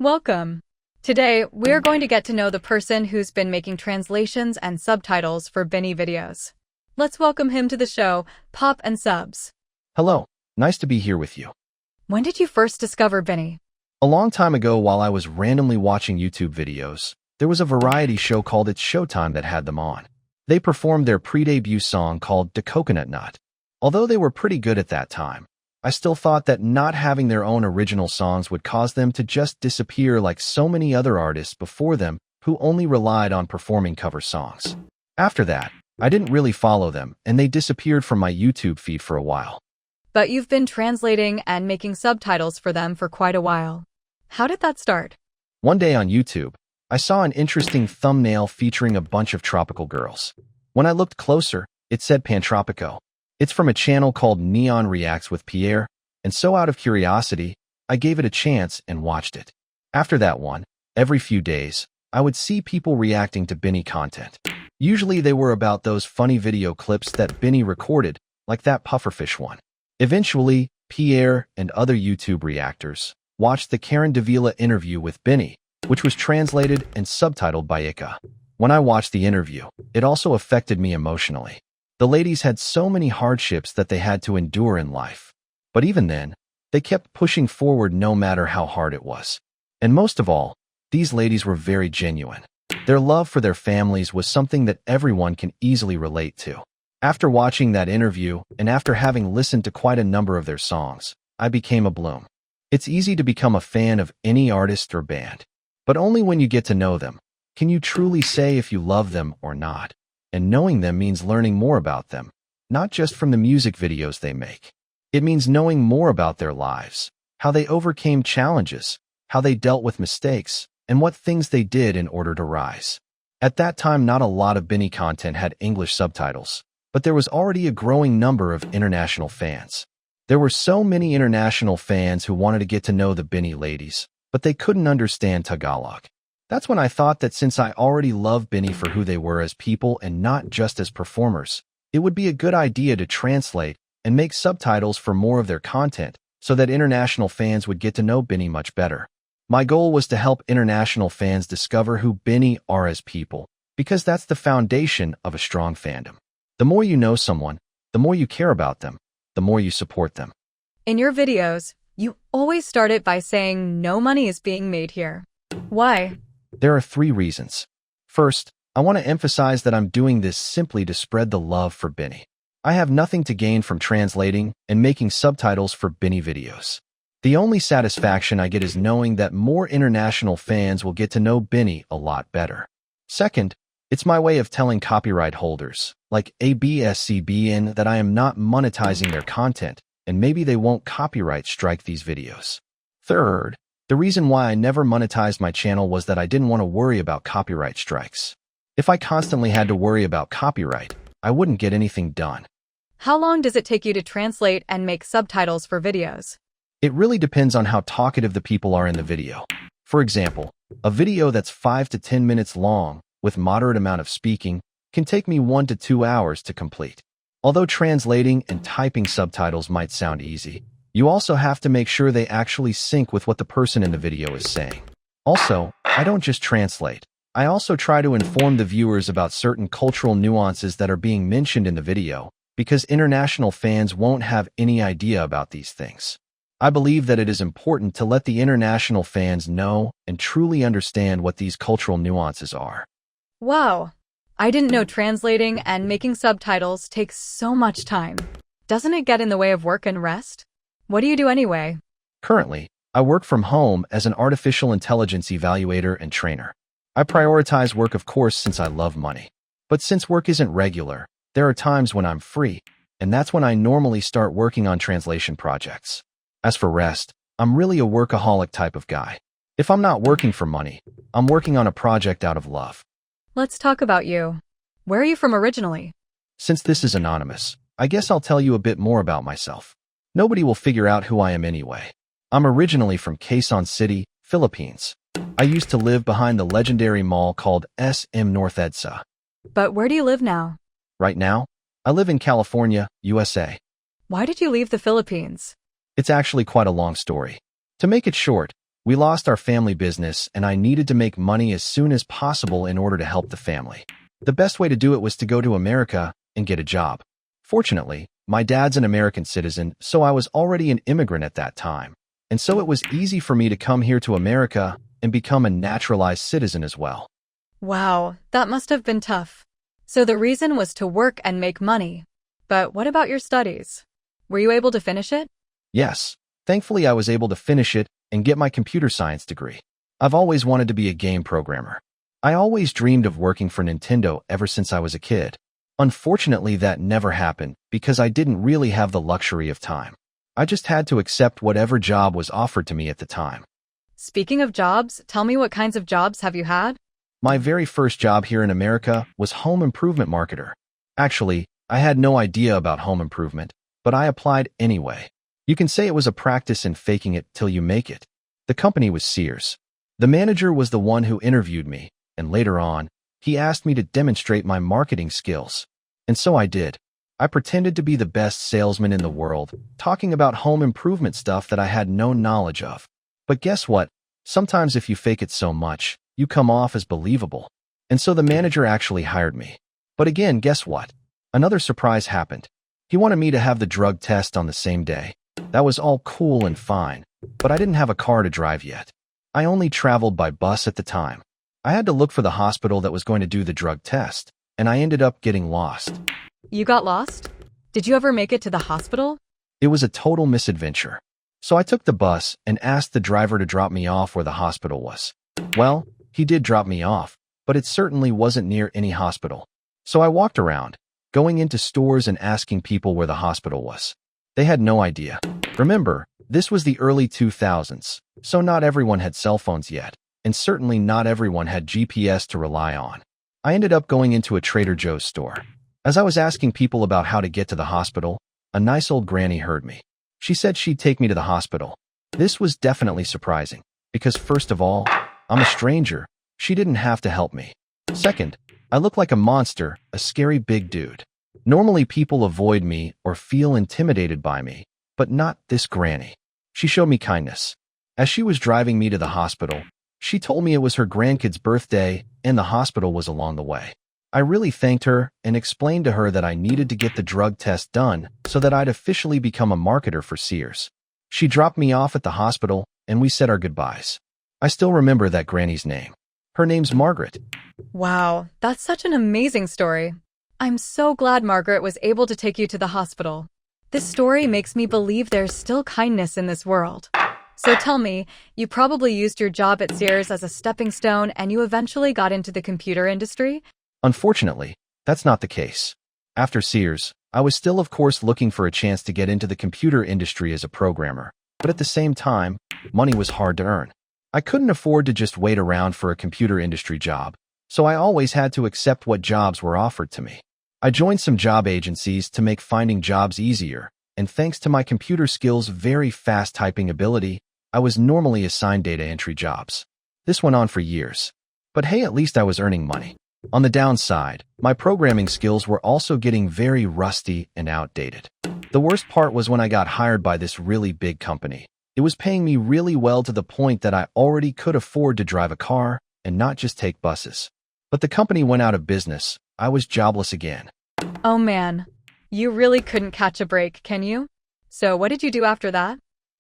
Welcome. Today, we're going to get to know the person who's been making translations and subtitles for Bini videos. Let's welcome him to the show, PopAndSubs. Hello, nice to be here with you. When did you first discover Bini? A long time ago, while I was randomly watching YouTube videos, there was a variety show called It's Showtime that had them on. They performed their pre-debut song called "The Coconut Nut." Although they were pretty good at that time, I still thought that not having their own original songs would cause them to just disappear like so many other artists before them who only relied on performing cover songs. After that, I didn't really follow them, and they disappeared from my YouTube feed for a while. But you've been translating and making subtitles for them for quite a while. How did that start? One day on YouTube, I saw an interesting thumbnail featuring a bunch of tropical girls. When I looked closer, it said Pantropico. It's from a channel called Neon Reacts with Pierre, and so out of curiosity, I gave it a chance and watched it. After that one, every few days, I would see people reacting to Bini content. Usually they were about those funny video clips that Bini recorded, like that pufferfish one. Eventually, Pierre and other YouTube reactors watched the Karen Davila interview with Bini, which was translated and subtitled by Ika. When I watched the interview, it also affected me emotionally. The ladies had so many hardships that they had to endure in life. But even then, they kept pushing forward no matter how hard it was. And most of all, these ladies were very genuine. Their love for their families was something that everyone can easily relate to. After watching that interview, and after having listened to quite a number of their songs, I became a bloom. It's easy to become a fan of any artist or band, but only when you get to know them can you truly say if you love them or not. And knowing them means learning more about them, not just from the music videos they make. It means knowing more about their lives, how they overcame challenges, how they dealt with mistakes, and what things they did in order to rise. At that time, not a lot of Bini content had English subtitles, but there was already a growing number of international fans. There were so many international fans who wanted to get to know the Bini ladies, but they couldn't understand Tagalog. That's when I thought that since I already loved Bini for who they were as people and not just as performers, it would be a good idea to translate and make subtitles for more of their content so that international fans would get to know Bini much better. My goal was to help international fans discover who Bini are as people, because that's the foundation of a strong fandom. The more you know someone, the more you care about them, the more you support them. In your videos, you always start it by saying no money is being made here. Why? There are 3 reasons. First, I want to emphasize that I'm doing this simply to spread the love for Bini. I have nothing to gain from translating and making subtitles for Bini videos. The only satisfaction I get is knowing that more international fans will get to know Bini a lot better. Second, it's my way of telling copyright holders, like ABS-CBN, that I am not monetizing their content, and maybe they won't copyright strike these videos. Third, the reason why I never monetized my channel was that I didn't want to worry about copyright strikes. If I constantly had to worry about copyright, I wouldn't get anything done. How long does it take you to translate and make subtitles for videos? It really depends on how talkative the people are in the video. For example, a video that's 5 to 10 minutes long, with moderate amount of speaking, can take me 1 to 2 hours to complete. Although translating and typing subtitles might sound easy, you also have to make sure they actually sync with what the person in the video is saying. Also, I don't just translate. I also try to inform the viewers about certain cultural nuances that are being mentioned in the video, because international fans won't have any idea about these things. I believe that it is important to let the international fans know and truly understand what these cultural nuances are. Wow. I didn't know translating and making subtitles takes so much time. Doesn't it get in the way of work and rest? What do you do anyway? Currently, I work from home as an artificial intelligence evaluator and trainer. I prioritize work, of course, since I love money. But since work isn't regular, there are times when I'm free, and that's when I normally start working on translation projects. As for rest, I'm really a workaholic type of guy. If I'm not working for money, I'm working on a project out of love. Let's talk about you. Where are you from originally? Since this is anonymous, I guess I'll tell you a bit more about myself. Nobody will figure out who I am anyway. I'm originally from Quezon City, Philippines. I used to live behind the legendary mall called SM North EDSA. But where do you live now? Right now, I live in California, USA. Why did you leave the Philippines? It's actually quite a long story. To make it short, We lost our family business and I needed to make money as soon as possible in order to help the family. The best way to do it was to go to America and get a job. Fortunately, my dad's an American citizen, so I was already an immigrant at that time. And so it was easy for me to come here to America and become a naturalized citizen as well. Wow, that must have been tough. So the reason was to work and make money. But what about your studies? Were you able to finish it? Yes, thankfully I was able to finish it and get my computer science degree. I've always wanted to be a game programmer. I always dreamed of working for Nintendo ever since I was a kid. Unfortunately, that never happened because I didn't really have the luxury of time. I just had to accept whatever job was offered to me at the time. Speaking of jobs, tell me what kinds of jobs have you had? My very first job here in America was home improvement marketer. Actually, I had no idea about home improvement, but I applied anyway. You can say it was a practice in faking it till you make it. The company was Sears. The manager was the one who interviewed me, and later on, he asked me to demonstrate my marketing skills. And so I did. I pretended to be the best salesman in the world, talking about home improvement stuff that I had no knowledge of. But guess what? Sometimes if you fake it so much, you come off as believable. And so the manager actually hired me. But again, guess what? Another surprise happened. He wanted me to have the drug test on the same day. That was all cool and fine, but I didn't have a car to drive yet. I only traveled by bus at the time. I had to look for the hospital that was going to do the drug test, and I ended up getting lost. You got lost? Did you ever make it to the hospital? It was a total misadventure. So I took the bus and asked the driver to drop me off where the hospital was. Well, he did drop me off, but it certainly wasn't near any hospital. So I walked around, going into stores and asking people where the hospital was. They had no idea. Remember, this was the early 2000s, so not everyone had cell phones yet, and certainly not everyone had GPS to rely on. I ended up going into a Trader Joe's store. As I was asking people about how to get to the hospital, a nice old granny heard me. She said she'd take me to the hospital. This was definitely surprising, because first of all, I'm a stranger. She didn't have to help me. Second, I look like a monster, a scary big dude. Normally people avoid me or feel intimidated by me, but not this granny. She showed me kindness. As she was driving me to the hospital, she told me it was her grandkid's birthday and the hospital was along the way. I really thanked her and explained to her that I needed to get the drug test done so that I'd officially become a marketer for Sears. She dropped me off at the hospital and we said our goodbyes. I still remember that granny's name. Her name's Margaret. Wow, that's such an amazing story. I'm so glad Margaret was able to take you to the hospital. This story makes me believe there's still kindness in this world. So tell me, you probably used your job at Sears as a stepping stone and you eventually got into the computer industry? Unfortunately, that's not the case. After Sears, I was still of course looking for a chance to get into the computer industry as a programmer, but at the same time, money was hard to earn. I couldn't afford to just wait around for a computer industry job, so I always had to accept what jobs were offered to me. I joined some job agencies to make finding jobs easier, and thanks to my computer skills' very fast typing ability, I was normally assigned data entry jobs. This went on for years. But hey, at least I was earning money. On the downside, my programming skills were also getting very rusty and outdated. The worst part was when I got hired by this really big company. It was paying me really well to the point that I already could afford to drive a car and not just take buses. But the company went out of business. I was jobless again. Oh man, you really couldn't catch a break, can you? So what did you do after that?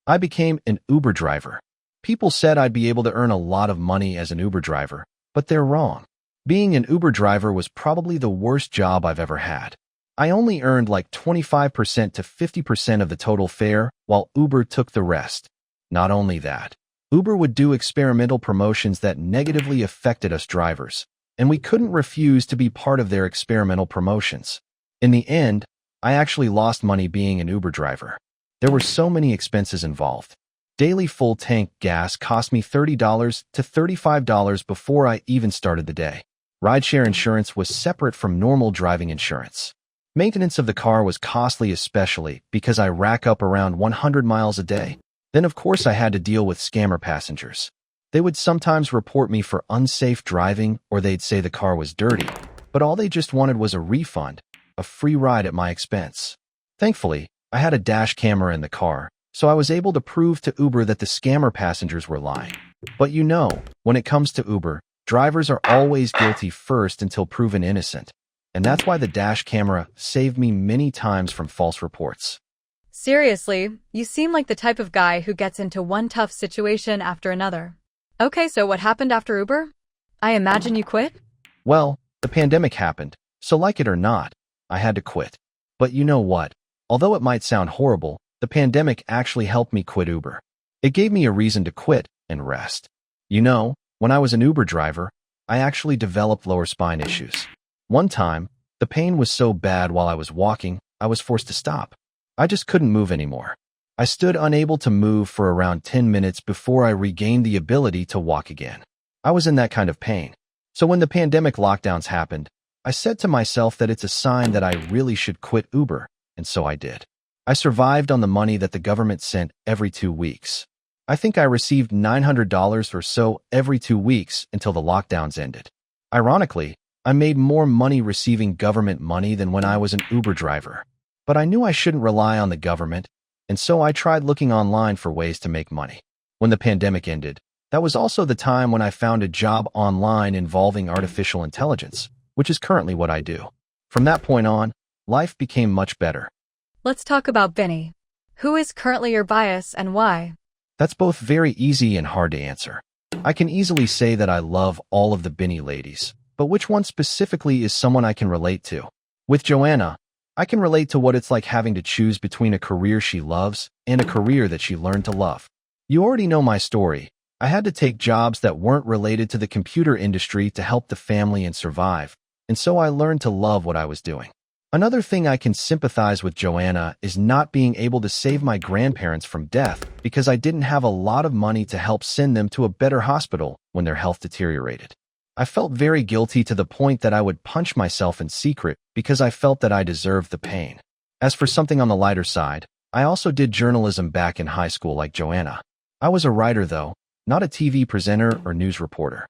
I became an Uber driver. People said I'd be able to earn a lot of money as an Uber driver, but they're wrong. Being an Uber driver was probably the worst job I've ever had. I only earned like 25% to 50% of the total fare, while Uber took the rest. Not only that, Uber would do experimental promotions that negatively affected us drivers, and we couldn't refuse to be part of their experimental promotions. In the end, I actually lost money being an Uber driver. There were so many expenses involved. Daily full tank gas cost me $30 to $35 before I even started the day. Rideshare insurance was separate from normal driving insurance. Maintenance of the car was costly, especially because I rack up around 100 miles a day. Then of course I had to deal with scammer passengers. They would sometimes report me for unsafe driving or they'd say the car was dirty, but all they just wanted was a refund, a free ride at my expense. Thankfully, I had a dash camera in the car, So I was able to prove to Uber that the scammer passengers were lying. But when it comes to Uber, drivers are always guilty first until proven innocent. And that's why the dash camera saved me many times from false reports. Seriously, you seem like the type of guy who gets into one tough situation after another. Okay, so what happened after Uber? I imagine you quit? Well, the pandemic happened, so like it or not, I had to quit. But you know what? Although it might sound horrible, the pandemic actually helped me quit Uber. It gave me a reason to quit and rest. When I was an Uber driver, I actually developed lower spine issues. One time, the pain was so bad while I was walking, I was forced to stop. I just couldn't move anymore. I stood unable to move for around 10 minutes before I regained the ability to walk again. I was in that kind of pain. So when the pandemic lockdowns happened, I said to myself that it's a sign that I really should quit Uber, and so I did. I survived on the money that the government sent every 2 weeks. I think I received $900 or so every 2 weeks until the lockdowns ended. Ironically, I made more money receiving government money than when I was an Uber driver. But I knew I shouldn't rely on the government, and so I tried looking online for ways to make money. When the pandemic ended, that was also the time when I found a job online involving artificial intelligence, which is currently what I do. From that point on, life became much better. Let's talk about Bini. Who is currently your bias and why? That's both very easy and hard to answer. I can easily say that I love all of the Bini ladies, but which one specifically is someone I can relate to? With Joanna, I can relate to what it's like having to choose between a career she loves and a career that she learned to love. You already know my story. I had to take jobs that weren't related to the computer industry to help the family and survive, and so I learned to love what I was doing. Another thing I can sympathize with Joanna is not being able to save my grandparents from death because I didn't have a lot of money to help send them to a better hospital when their health deteriorated. I felt very guilty to the point that I would punch myself in secret because I felt that I deserved the pain. As for something on the lighter side, I also did journalism back in high school like Joanna. I was a writer though, not a TV presenter or news reporter.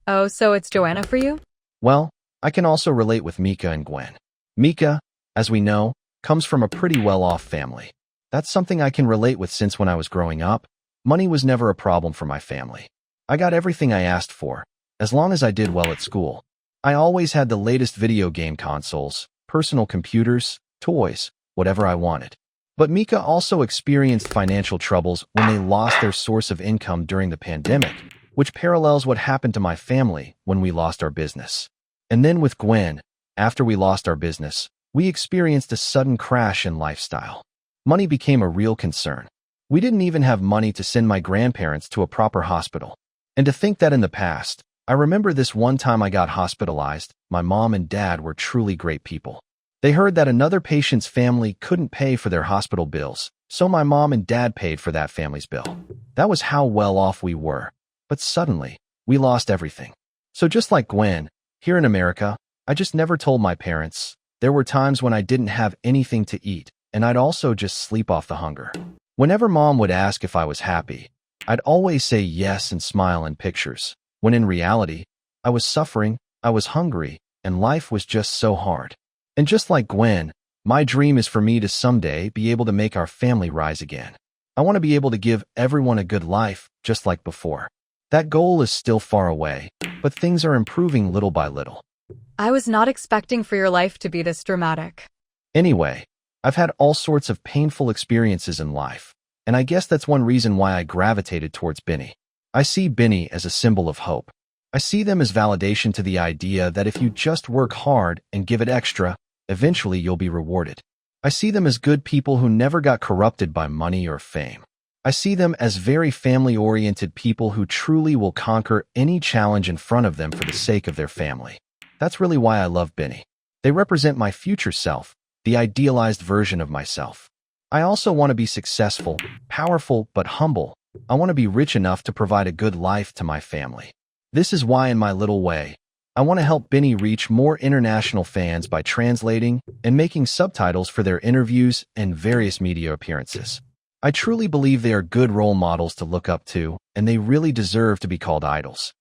Oh, so it's Joanna for you? Well, I can also relate with Mika and Gwen. Mika, as we know, comes from a pretty well-off family. That's something I can relate with since when I was growing up. Money was never a problem for my family. I got everything I asked for, as long as I did well at school. I always had the latest video game consoles, personal computers, toys, whatever I wanted. But Mika also experienced financial troubles when they lost their source of income during the pandemic, which parallels what happened to my family when we lost our business. And then with Gwen, after we lost our business, we experienced a sudden crash in lifestyle. Money became a real concern. We didn't even have money to send my grandparents to a proper hospital. And to think that in the past, I remember this one time I got hospitalized, my mom and dad were truly great people. They heard that another patient's family couldn't pay for their hospital bills, so my mom and dad paid for that family's bill. That was how well off we were. But suddenly, we lost everything. So just like Gwen, here in America, I just never told my parents. There were times when I didn't have anything to eat, and I'd also just sleep off the hunger. Whenever mom would ask if I was happy, I'd always say yes and smile in pictures, when in reality, I was suffering, I was hungry, and life was just so hard. And just like Gwen, my dream is for me to someday be able to make our family rise again. I want to be able to give everyone a good life, just like before. That goal is still far away, but things are improving little by little. I was not expecting for your life to be this dramatic. Anyway, I've had all sorts of painful experiences in life, and I guess that's one reason why I gravitated towards Bini. I see Bini as a symbol of hope. I see them as validation to the idea that if you just work hard and give it extra, eventually you'll be rewarded. I see them as good people who never got corrupted by money or fame. I see them as very family-oriented people who truly will conquer any challenge in front of them for the sake of their family. That's really why I love Bini. They represent my future self, the idealized version of myself. I also want to be successful, powerful, but humble. I want to be rich enough to provide a good life to my family. This is why, in my little way, I want to help Bini reach more international fans by translating and making subtitles for their interviews and various media appearances. I truly believe they are good role models to look up to, and they really deserve to be called idols.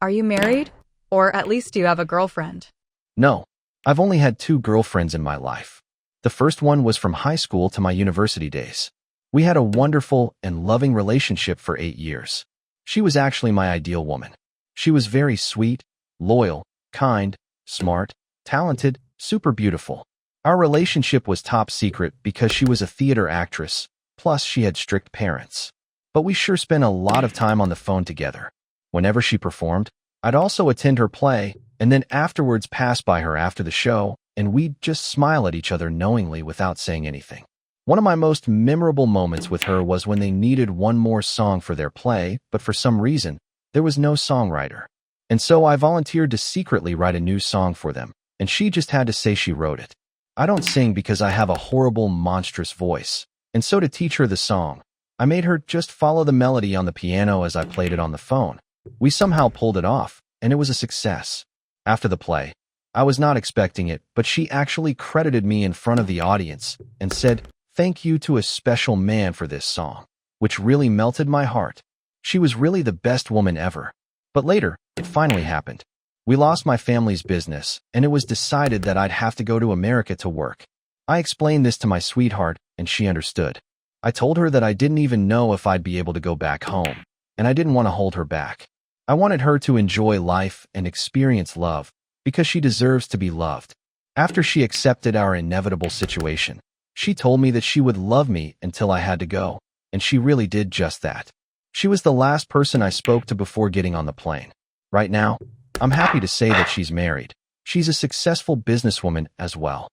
Are you married? Or at least do you have a girlfriend? No, I've only had 2 girlfriends in my life. The first one was from high school to my university days. We had a wonderful and loving relationship for 8 years. She was actually my ideal woman. She was very sweet, loyal, kind, smart, talented, super beautiful. Our relationship was top secret because she was a theater actress, plus she had strict parents. But we sure spent a lot of time on the phone together. Whenever she performed, I'd also attend her play, and then afterwards pass by her after the show, and we'd just smile at each other knowingly without saying anything. One of my most memorable moments with her was when they needed one more song for their play, but for some reason, there was no songwriter. And so I volunteered to secretly write a new song for them, and she just had to say she wrote it. I don't sing because I have a horrible, monstrous voice, and so to teach her the song, I made her just follow the melody on the piano as I played it on the phone. We somehow pulled it off, and it was a success. After the play, I was not expecting it, but she actually credited me in front of the audience and said, "Thank you to a special man for this song," which really melted my heart. She was really the best woman ever. But later, it finally happened. We lost my family's business, and it was decided that I'd have to go to America to work. I explained this to my sweetheart, and she understood. I told her that I didn't even know if I'd be able to go back home, and I didn't want to hold her back. I wanted her to enjoy life and experience love, because she deserves to be loved. After she accepted our inevitable situation, she told me that she would love me until I had to go, and she really did just that. She was the last person I spoke to before getting on the plane. Right now, I'm happy to say that she's married. She's a successful businesswoman as well.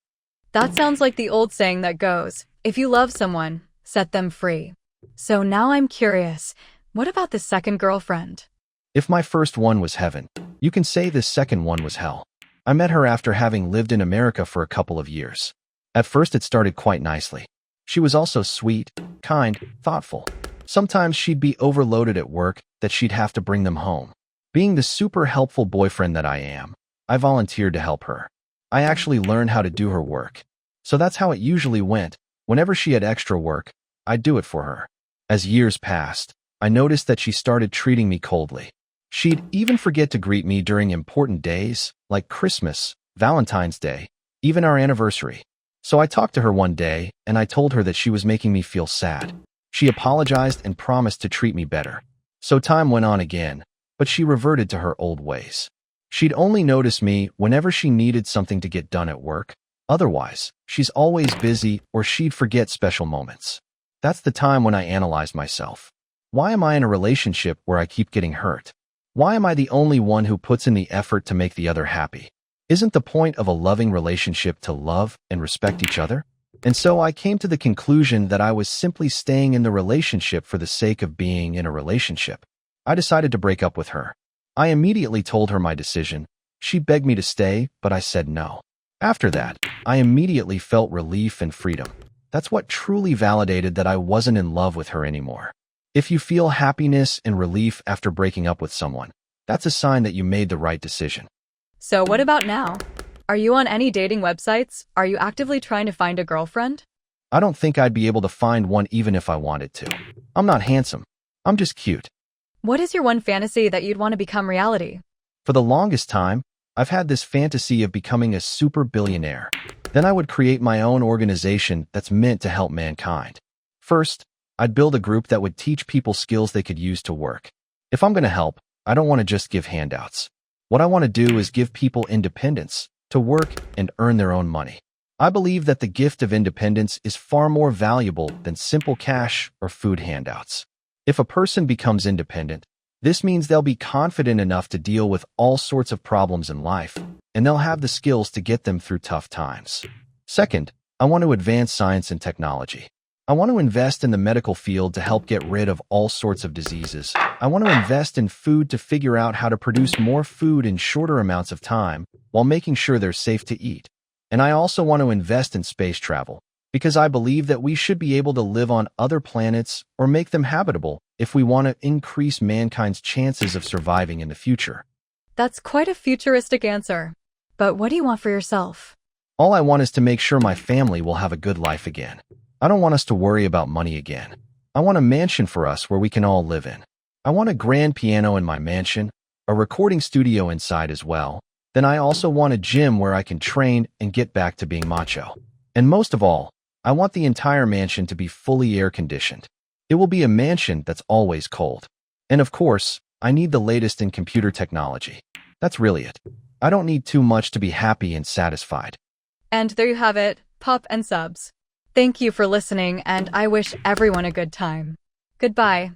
That sounds like the old saying that goes, if you love someone, set them free. So now I'm curious, what about the second girlfriend? If my first one was heaven, you can say this second one was hell. I met her after having lived in America for a couple of years. At first it started quite nicely. She was also sweet, kind, thoughtful. Sometimes she'd be overloaded at work that she'd have to bring them home. Being the super helpful boyfriend that I am, I volunteered to help her. I actually learned how to do her work. So that's how it usually went. Whenever she had extra work, I'd do it for her. As years passed, I noticed that she started treating me coldly. She'd even forget to greet me during important days, like Christmas, Valentine's Day, even our anniversary. So I talked to her one day, and I told her that she was making me feel sad. She apologized and promised to treat me better. So time went on again, but she reverted to her old ways. She'd only notice me whenever she needed something to get done at work. Otherwise, she's always busy or she'd forget special moments. That's the time when I analyzed myself. Why am I in a relationship where I keep getting hurt? Why am I the only one who puts in the effort to make the other happy? Isn't the point of a loving relationship to love and respect each other? And so I came to the conclusion that I was simply staying in the relationship for the sake of being in a relationship. I decided to break up with her. I immediately told her my decision. She begged me to stay, but I said no. After that, I immediately felt relief and freedom. That's what truly validated that I wasn't in love with her anymore. If you feel happiness and relief after breaking up with someone, that's a sign that you made the right decision. So what about now? Are you on any dating websites? Are you actively trying to find a girlfriend? I don't think I'd be able to find one even if I wanted to. I'm not handsome. I'm just cute. What is your one fantasy that you'd want to become reality? For the longest time, I've had this fantasy of becoming a super billionaire. Then I would create my own organization that's meant to help mankind. First, I'd build a group that would teach people skills they could use to work. If I'm going to help, I don't want to just give handouts. What I want to do is give people independence to work and earn their own money. I believe that the gift of independence is far more valuable than simple cash or food handouts. If a person becomes independent, this means they'll be confident enough to deal with all sorts of problems in life, and they'll have the skills to get them through tough times. Second, I want to advance science and technology. I want to invest in the medical field to help get rid of all sorts of diseases. I want to invest in food to figure out how to produce more food in shorter amounts of time while making sure they're safe to eat. And I also want to invest in space travel because I believe that we should be able to live on other planets or make them habitable if we want to increase mankind's chances of surviving in the future. That's quite a futuristic answer. But what do you want for yourself? All I want is to make sure my family will have a good life again. I don't want us to worry about money again. I want a mansion for us where we can all live in. I want a grand piano in my mansion, a recording studio inside as well. Then I also want a gym where I can train and get back to being macho. And most of all, I want the entire mansion to be fully air-conditioned. It will be a mansion that's always cold. And of course, I need the latest in computer technology. That's really it. I don't need too much to be happy and satisfied. And there you have it, Pop and Subs. Thank you for listening, and I wish everyone a good time. Goodbye.